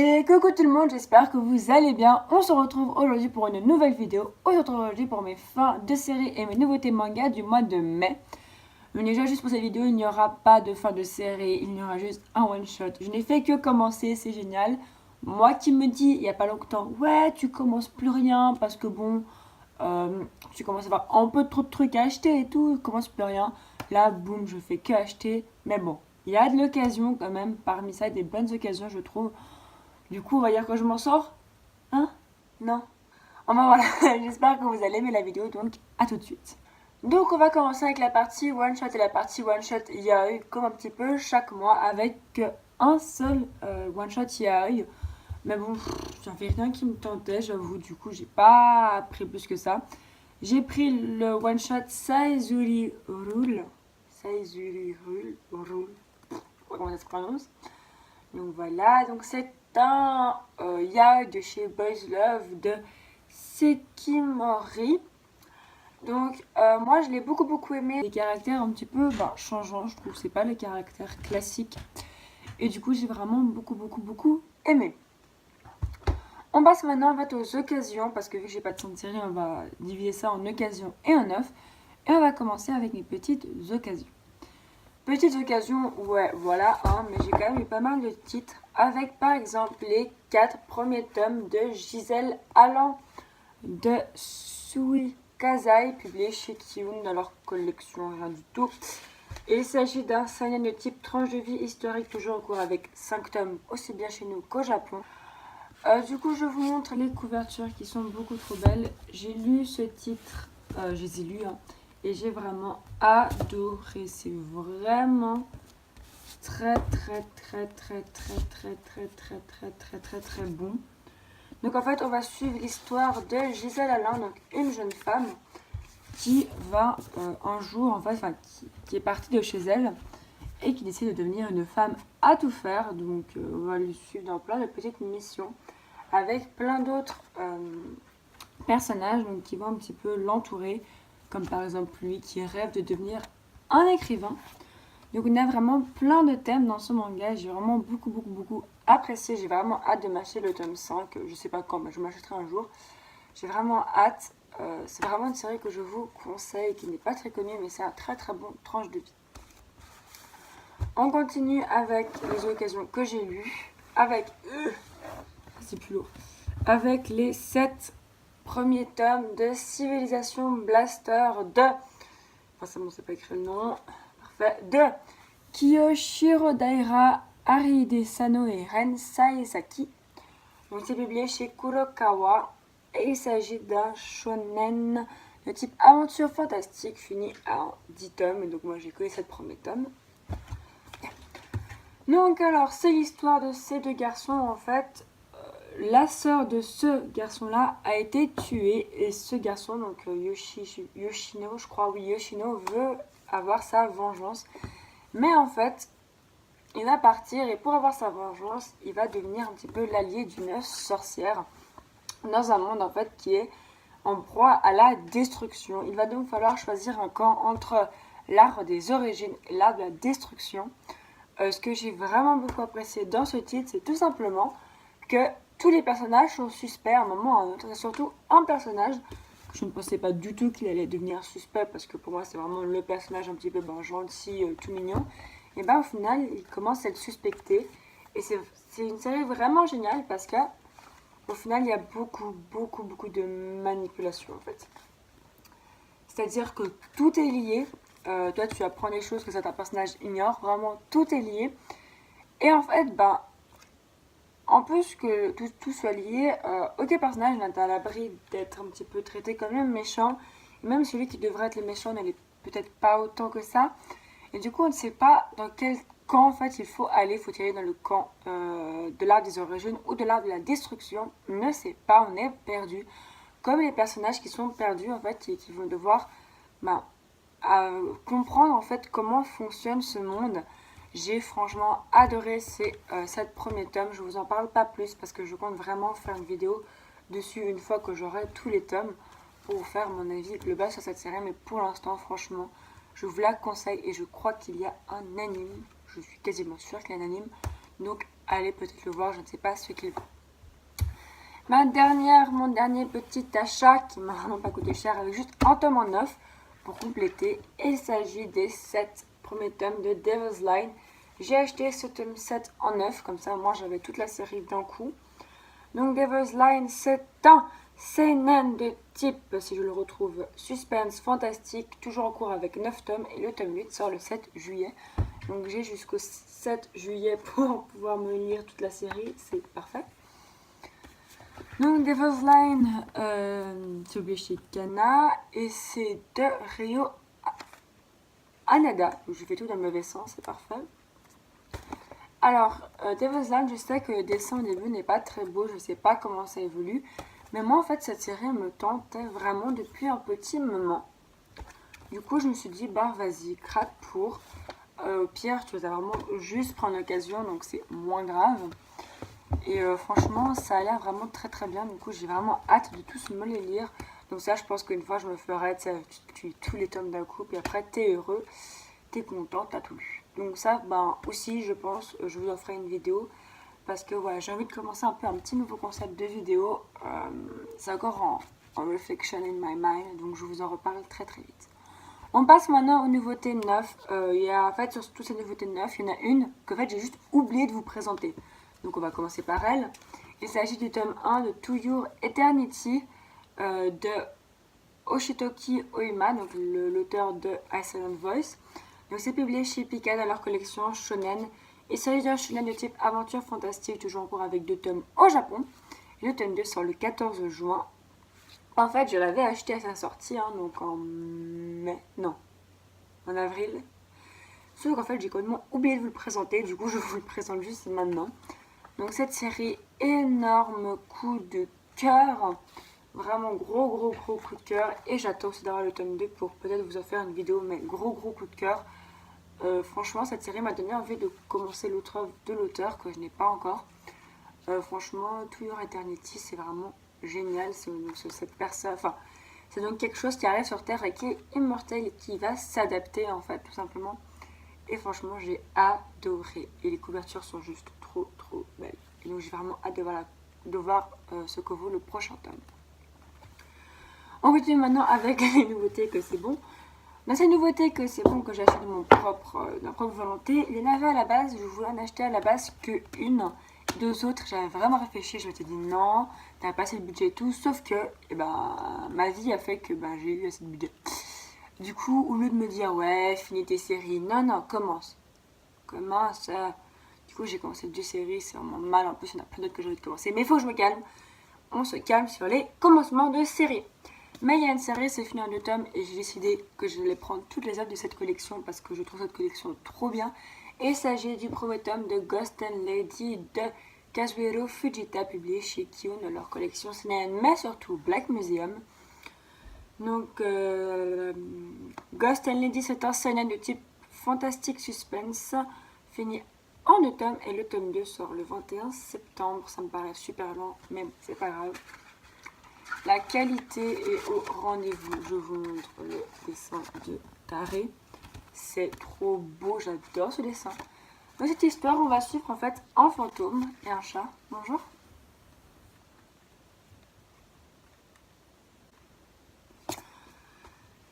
Et coucou tout le monde, j'espère que vous allez bien. On se retrouve aujourd'hui pour une nouvelle vidéo. On se retrouve aujourd'hui pour mes fins de série et mes nouveautés manga du mois de mai. Mais déjà juste pour cette vidéo, il n'y aura pas de fin de série, il y aura juste un one shot. Je n'ai fait que commencer, c'est génial. Moi qui me dis il n'y a pas longtemps, ouais tu commences plus rien parce que bon, tu commences à avoir un peu trop de trucs à acheter et tout, tu commences plus rien. Là boum, je fais que acheter. Mais bon, il y a de l'occasion quand même, parmi ça des bonnes occasions je trouve. Du coup, on va dire que je m'en sors. Hein? Non. Enfin voilà, j'espère que vous allez aimer la vidéo, donc à tout de suite. Donc on va commencer avec la partie one shot et la partie one shot yaoi comme un petit peu chaque mois avec un seul one shot yaoi. Mais bon, j'avais rien qui me tentait, j'avoue, du coup j'ai pas pris plus que ça. J'ai pris le one shot Saizuri Rule. Saizuri Rule. Comment ça se prononce? Donc voilà, donc c'est un yaoi de chez Boys Love de Sekimori. Donc moi je l'ai beaucoup aimé. Les caractères un petit peu changeants, je trouve, c'est pas les caractères classiques. Et du coup j'ai vraiment beaucoup aimé. On passe maintenant en fait aux occasions, parce que vu que j'ai pas de série, on va diviser ça en occasions et en neuf. Et on va commencer avec mes petites occasions. Petites occasions, ouais, voilà, hein, mais j'ai quand même eu pas mal de titres, avec par exemple les 4 premiers tomes de Gisèle Allan de Sui Kazai, publiés chez Kiun dans leur collection, rien du tout. Il s'agit d'un seinen de type tranche de vie historique, toujours en cours avec 5 tomes, aussi bien chez nous qu'au Japon. Du coup, je vous montre les couvertures qui sont beaucoup trop belles. J'ai lu ce titre, je les ai lus, hein, et j'ai vraiment adoré. C'est vraiment très bon. Donc en fait, on va suivre l'histoire de Gisèle Allan, donc une jeune femme qui va un jour, en fait, qui est partie de chez elle et qui décide de devenir une femme à tout faire. Donc on va lui suivre dans plein de petites missions avec plein d'autres personnages donc, qui vont un petit peu l'entourer, comme par exemple lui qui rêve de devenir un écrivain. Donc on a vraiment plein de thèmes dans ce manga, j'ai vraiment beaucoup apprécié, j'ai vraiment hâte de m'acheter le tome 5, je sais pas quand, mais je m'achèterai un jour. J'ai vraiment hâte, c'est vraiment une série que je vous conseille, qui n'est pas très connue, mais c'est un très bon tranche de vie. On continue avec les occasions que j'ai lues, avec... c'est plus lourd. Avec les 7 premiers tomes de Civilisation Blaster de... Enfin c'est bon, c'est pas écrit le nom. Parfait. De Kiyoshiro Daira, Aride Sano et Ren Saizaki. Donc c'est publié chez Kurokawa. Et il s'agit d'un shonen de type aventure fantastique fini en 10 tomes. Et donc moi j'ai que les 7 premiers tomes. Donc alors c'est l'histoire de ces deux garçons en fait. La sœur de ce garçon-là a été tuée et ce garçon, donc Yoshino, je crois, oui, Yoshino veut avoir sa vengeance. Mais en fait, il va partir et pour avoir sa vengeance, il va devenir un petit peu l'allié d'une sorcière dans un monde en fait qui est en proie à la destruction. Il va donc falloir choisir un camp entre l'art des origines et l'art de la destruction. Ce que j'ai vraiment beaucoup apprécié dans ce titre, c'est tout simplement que tous les personnages sont suspects à un moment ou à un autre. Et surtout un personnage, je ne pensais pas du tout qu'il allait devenir suspect parce que pour moi c'est vraiment le personnage un petit peu gentil, tout mignon. Et au final il commence à être suspecté. Et c'est une série vraiment géniale parce que au final il y a beaucoup de manipulation en fait. C'est-à-dire que tout est lié. Toi tu apprends des choses que certains personnages ignorent. Vraiment tout est lié. Et en fait en plus que tout soit lié, aucun personnage n'est à l'abri d'être un petit peu traité comme un méchant. Et même celui qui devrait être le méchant ne l'est peut-être pas autant que ça. Et du coup, on ne sait pas dans quel camp en fait il faut aller. Faut-il aller dans le camp de l'art des origines ou de l'art de la destruction? On ne sait pas, on est perdu. Comme les personnages qui sont perdus en fait et qui vont devoir comprendre en fait comment fonctionne ce monde. J'ai franchement adoré ces 7 premiers tomes. Je vous en parle pas plus parce que je compte vraiment faire une vidéo dessus une fois que j'aurai tous les tomes pour vous faire mon avis global sur cette série. Mais pour l'instant, franchement, je vous la conseille et je crois qu'il y a un anime. Je suis quasiment sûre qu'il y a un anime. Donc aller peut-être le voir, je ne sais pas ce qu'il veut. Mon dernier petit achat qui m'a vraiment pas coûté cher avec juste un tome en 9 pour compléter. Il s'agit des 7 premiers tomes de Devil's Line. J'ai acheté ce tome 7 en 9, comme ça moi j'avais toute la série d'un coup. Donc Devil's Line, c'est un seinen de type, si je le retrouve, suspense, fantastique, toujours en cours avec 9 tomes et le tome 8 sort le 7 juillet. Donc j'ai jusqu'au 7 juillet pour pouvoir me lire toute la série, c'est parfait. Donc Devil's Line, c'est publié chez Kana et c'est de Ryo Hanada. Je fais tout dans le mauvais sens, c'est parfait. Alors, Devil's Line, je sais que le dessin au début n'est pas très beau, je ne sais pas comment ça évolue. Mais moi, en fait, cette série me tentait vraiment depuis un petit moment. Du coup, je me suis dit, bah vas-y, craque pour. Au pire, tu vas vraiment juste prendre l'occasion, donc c'est moins grave. Et franchement, ça a l'air vraiment très très bien. Du coup, j'ai vraiment hâte de tous me les lire. Donc ça, je pense qu'une fois, je me ferai, tu lis tous les tomes d'un coup, puis après, t'es heureux, t'es content, t'as tout lu. Donc ça, ben aussi, je pense, je vous en ferai une vidéo. Parce que voilà, j'ai envie de commencer un peu un petit nouveau concept de vidéo. C'est encore en reflection in my mind, donc je vous en reparle très très vite. On passe maintenant aux nouveautés 9. Il y a en fait sur toutes ces nouveautés 9, il y en a une que en fait, j'ai juste oublié de vous présenter. Donc on va commencer par elle. Il s'agit du tome 1 de To Your Eternity de Oshitoki Oima, donc l'auteur de Iceland Voice. Donc c'est publié chez Pika dans leur collection Shonen. Il s'agit d'un shonen de type aventure fantastique, toujours en cours avec 2 tomes au Japon. Et le tome 2 sort le 14 juin. En fait, je l'avais acheté à sa sortie, hein, donc en mai, non, en avril. Sauf qu'en fait, j'ai complètement oublié de vous le présenter, du coup, je vous le présente juste maintenant. Donc cette série, énorme coup de cœur. Vraiment gros coup de cœur. Et j'attends aussi d'avoir le tome 2 pour peut-être vous en faire une vidéo, mais gros coup de cœur. Franchement, cette série m'a donné envie de commencer l'autre œuvre de l'auteur que je n'ai pas encore. Franchement, To Your Eternity, c'est vraiment génial. C'est cette personne, enfin, c'est donc quelque chose qui arrive sur Terre et qui est immortel et qui va s'adapter en fait, tout simplement. Et franchement, j'ai adoré. Et les couvertures sont juste trop belles. Et donc, j'ai vraiment hâte de voir ce que vaut le prochain tome. On continue maintenant avec les nouveautés que c'est bon. Dans ces nouveautés que c'est bon que j'ai acheté de ma propre volonté, les navets à la base, je voulais en acheter à la base que une. 2 autres, j'avais vraiment réfléchi, je m'étais dit non, t'as pas assez de budget et tout, sauf que ma vie a fait que j'ai eu assez de budget. Du coup, au lieu de me dire ouais, finis tes séries, non, commence. Du coup, j'ai commencé 2 séries, c'est vraiment mal, en plus il y en a plein d'autres que j'ai envie de commencer, mais il faut que je me calme. On se calme sur les commencements de séries. Mais il y a une série, c'est fini en 2 tomes et j'ai décidé que je allais prendre toutes les œuvres de cette collection parce que je trouve cette collection trop bien. Et il s'agit du premier tome de Ghost and Lady de Kazuhiro Fujita, publié chez Kyo dans leur collection seinen, mais surtout Black Museum. Donc Ghost and Lady, c'est un seinen de type fantastique suspense, fini en 2 tomes et le tome 2 sort le 21 septembre. Ça me paraît super lent, mais c'est pas grave. La qualité est au rendez-vous. Je vous montre le dessin de Taré. C'est trop beau, j'adore ce dessin. Dans cette histoire, on va suivre en fait un fantôme et un chat. Bonjour.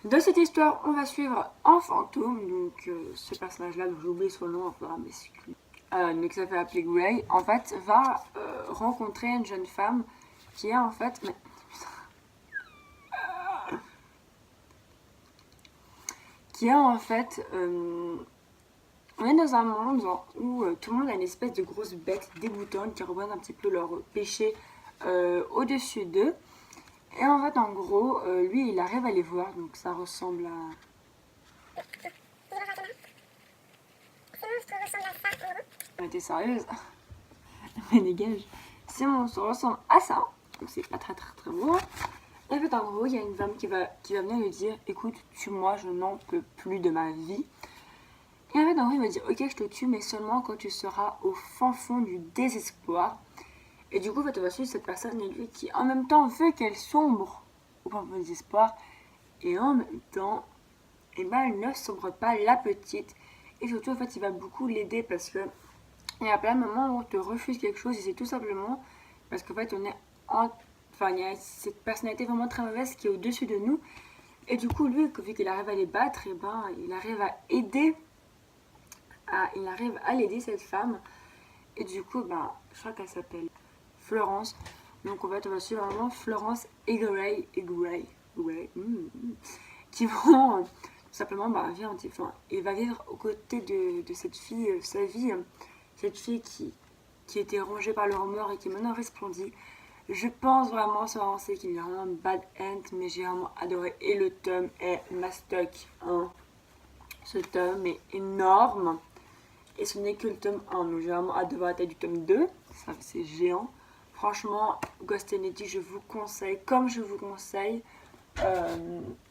Dans cette histoire, on va suivre un fantôme, donc ce personnage-là, dont j'ai oublié son nom, enfin, mais donc ça fait appeler Grey, en fait, va rencontrer une jeune femme qui est en fait... on est dans un monde où tout le monde a une espèce de grosse bête dégoûtante qui représente un petit peu leur péché au-dessus d'eux. Et en fait, en gros, lui, il arrive à les voir, donc ça ressemble à... T'es sérieuse? Mais dégage. Ces monstres ressemblent à ça, donc c'est pas très beau. Et en fait, en gros, il y a une femme qui va venir lui dire « Écoute, tue-moi, je n'en peux plus de ma vie. » Et en fait, en gros, il va dire « Ok, je te tue, mais seulement quand tu seras au fin fond du désespoir. » Et du coup, en fait, on va suivre cette personne et lui qui, en même temps, veut qu'elle sombre au fin fond du désespoir. Et en même temps, elle ne sombre pas, la petite. Et surtout, en fait, il va beaucoup l'aider parce que il y a plein de moments où on te refuse quelque chose et c'est tout simplement parce qu'en fait on est enfin il y a cette personnalité vraiment très mauvaise qui est au-dessus de nous et du coup lui vu qu'il arrive à les battre et ben il arrive à l'aider cette femme et du coup ben je crois qu'elle s'appelle Florence. Donc en fait on va suivre vraiment Florence et Gray qui vont simplement il va vivre aux côtés de cette fille, sa vie, cette fille qui était rongée par le remords et qui maintenant resplendit. Je pense vraiment c'est qu'il y a vraiment un bad end, mais j'ai vraiment adoré. Et le tome est mastoc. Hein. Ce tome est énorme. Et ce n'est que le tome 1. Donc j'ai vraiment hâte de voir la taille du tome 2. C'est géant. Franchement, Ghost and Lady, je vous conseille, comme je vous conseille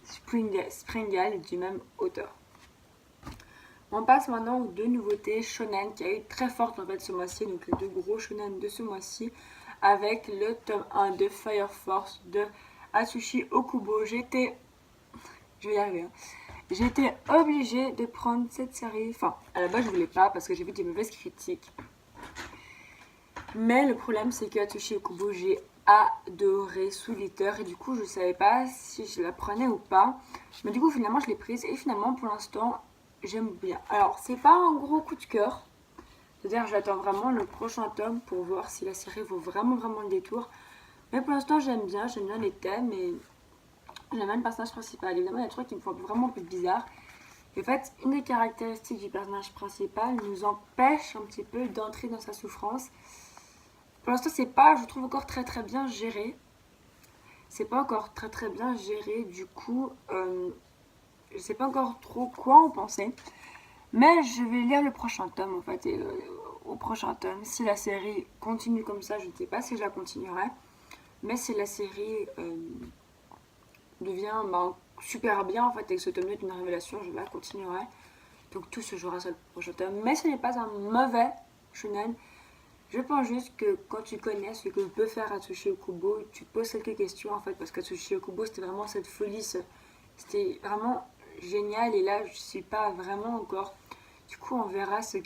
Springle du même auteur. On passe maintenant aux deux nouveautés shonen qui a eu très forte en fait ce mois-ci, donc les deux gros shonen de ce mois-ci, avec le tome 1 de Fire Force de Atsushi Okubo. Je vais y arriver. Hein. J'étais obligée de prendre cette série. Enfin, à la base je voulais pas parce que j'ai vu des mauvaises critiques. Mais le problème c'est que Atsushi Okubo, j'ai adoré Souliter et du coup je savais pas si je la prenais ou pas. Mais du coup finalement je l'ai prise et finalement pour l'instant j'aime bien. Alors c'est pas un gros coup de cœur. C'est-à-dire j'attends vraiment le prochain tome pour voir si la série vaut vraiment le détour. Mais pour l'instant j'aime bien les thèmes et j'aime bien le personnage principal. Évidemment il y a des trucs qui me font vraiment un peu bizarre. Et en fait une des caractéristiques du personnage principal nous empêche un petit peu d'entrer dans sa souffrance. Pour l'instant c'est pas, je trouve, encore très bien géré. C'est pas encore très bien géré, du coup je sais pas encore trop quoi en penser. Mais je vais lire le prochain tome en fait, et au prochain tome, si la série continue comme ça, je ne sais pas si je la continuerai. Mais si la série devient super bien en fait, et que ce tome est une révélation, je la continuerai. Donc tout se jouera sur le prochain tome. Mais ce n'est pas un mauvais shonen. Je pense juste que quand tu connais ce que peut faire Atsushi Okubo, tu poses quelques questions en fait, parce qu'Atsushi Okubo c'était vraiment cette folie, c'était vraiment génial et là je suis pas vraiment encore. Du coup on verra ce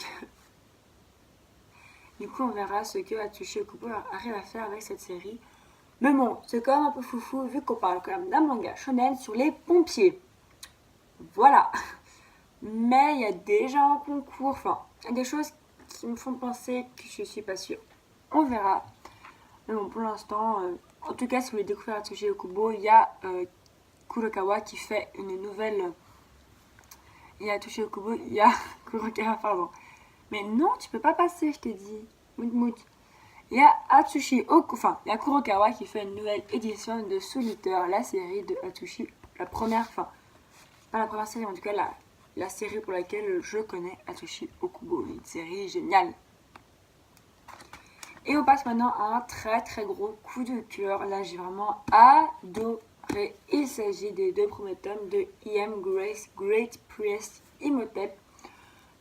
que Atsushi Okubo arrive à faire avec cette série. Mais bon, c'est quand même un peu foufou vu qu'on parle quand même d'un manga shonen sur les pompiers. Voilà. Mais il y a déjà un concours, enfin, il y a des choses qui me font penser que je suis pas sûre. On verra. Mais bon, pour l'instant, en tout cas, si vous voulez découvrir Atsushi Okubo, il y a Kurokawa qui fait une nouvelle. Il y a Atsushi Okubo, il y a Kurokawa, pardon. Mais non, tu peux pas passer, je t'ai dit. Mout. Il y a il y a Kurokawa qui fait une nouvelle édition de Souliter, la série de Atsushi, la première, enfin, pas la première série, en tout cas la série pour laquelle je connais Atsushi Okubo, une série géniale. Et on passe maintenant à un très gros coup de cœur. Là, j'ai vraiment adoré. Il s'agit des deux premiers tomes de I.M. Grace, Great Priest Imhotep,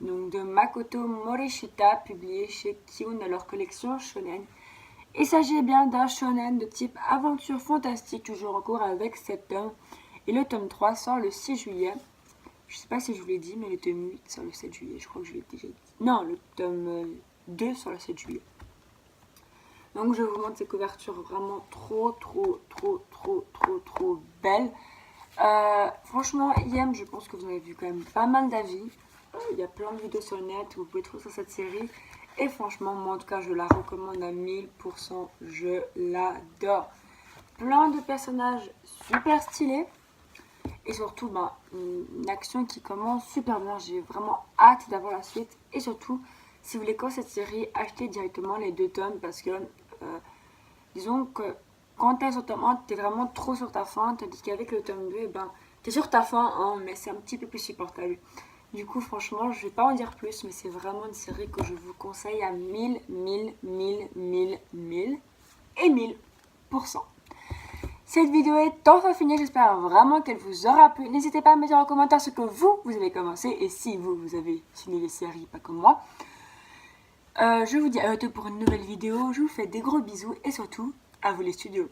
donc de Makoto Morishita, publié chez Kiun dans leur collection shonen. Il s'agit bien d'un shonen de type aventure fantastique, toujours en cours avec 7 tomes. Et le tome 3 sort le 6 juillet. Je sais pas si je vous l'ai dit, mais le tome 8 sort le 7 juillet. Je crois que je l'ai déjà dit. Non, le tome 2 sort le 7 juillet. Donc je vous montre ces couvertures vraiment trop belles. Franchement, IM, je pense que vous avez vu quand même pas mal d'avis. Il y a plein de vidéos sur le net où vous pouvez trouver sur cette série. Et franchement, moi en tout cas, je la recommande à 1000%. Je l'adore. Plein de personnages super stylés. Et surtout, une action qui commence super bien. J'ai vraiment hâte d'avoir la suite. Et surtout, si vous voulez commencer cette série, achetez directement les 2 tomes. Parce que, disons que quand t'es sur tome 1, t'es vraiment trop sur ta fin. Tandis qu'avec le tome 2, t'es sur ta fin, hein, mais c'est un petit peu plus supportable. Du coup, franchement, je vais pas en dire plus, mais c'est vraiment une série que je vous conseille à 1000 et 1000%. Cette vidéo est enfin finie, j'espère vraiment qu'elle vous aura plu. N'hésitez pas à me dire en commentaire ce que vous avez commencé et si vous avez fini les séries, pas comme moi. Je vous dis à bientôt pour une nouvelle vidéo, je vous fais des gros bisous et surtout, à vous les studios.